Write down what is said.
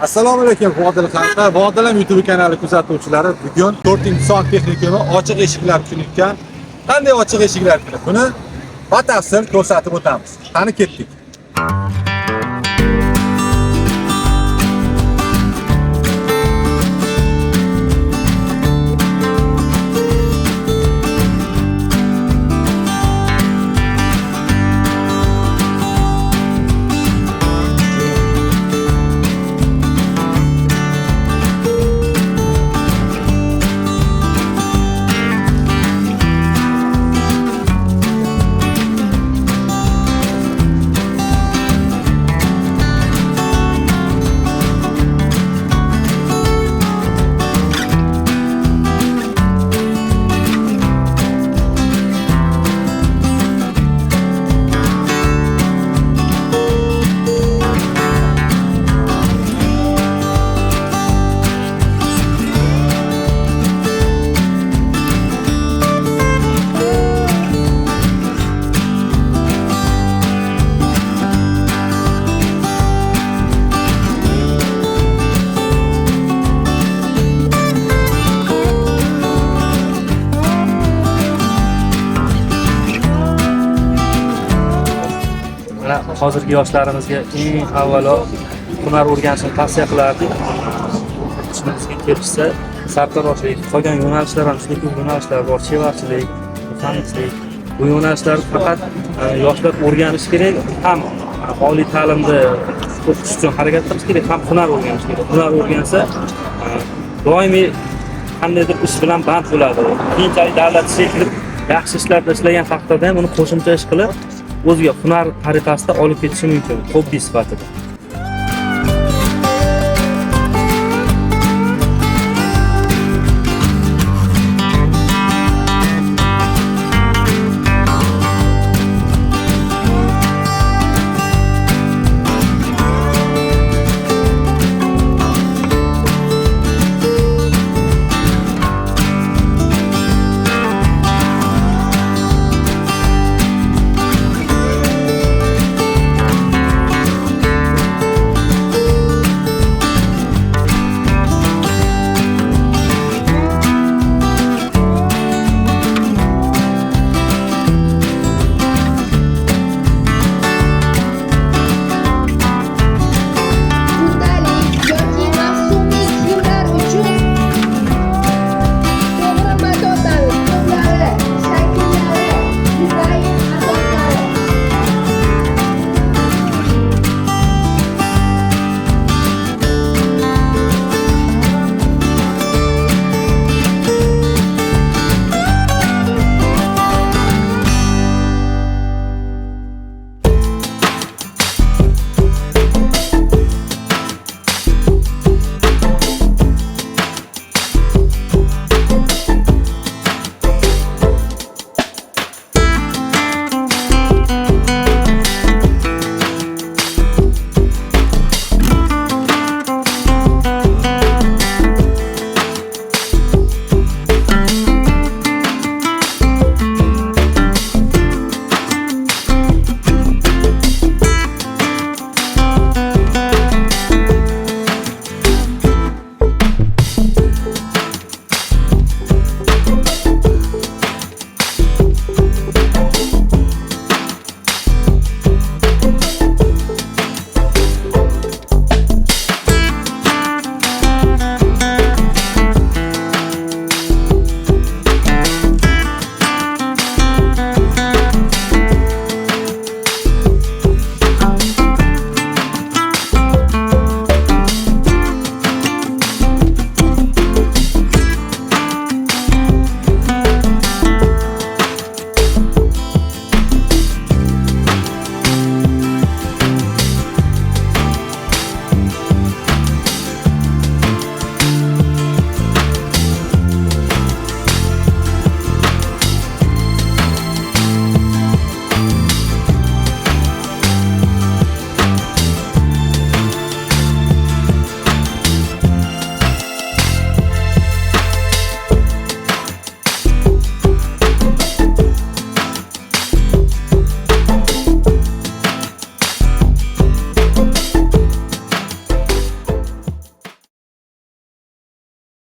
Assalomu alaykum Vodil xalqi. Vodilam YouTube kanali kuzatuvchilari, bugun 4-son texnikumi ochiq eshiklar kuni ekan. Qanday ochiq eshiklar kuni? Buni batafsil ko'rsatib o'tamiz. Qani ketdik. Hozirgi yoshlarimizga eng avvalo hunar o'rganishni tavsiya qilardik. Ishimizga kelishsa, sartaroshlik, qolgan yo'nalishlar ham shunday ko'p yo'nalishlar bor, chevarchilik, muhandislik. Bu yo'nalishlar faqat yoshlar o'rganish kerak, ham oliy ta'limda o'qish uchun harakat qilish kerak, ham hunar o'rganish kerak. Hunar o'rgansa, doimiy qandaydir ish bilan band bo'ladi. Keyinchalik davlat ishiga kirib, yaxshi ishlarda ishlagan taqdirda ham uni qo'shimcha ish qilib o'ziga hunar tariqasida olib ketishi mumkin, hobbi sifatida.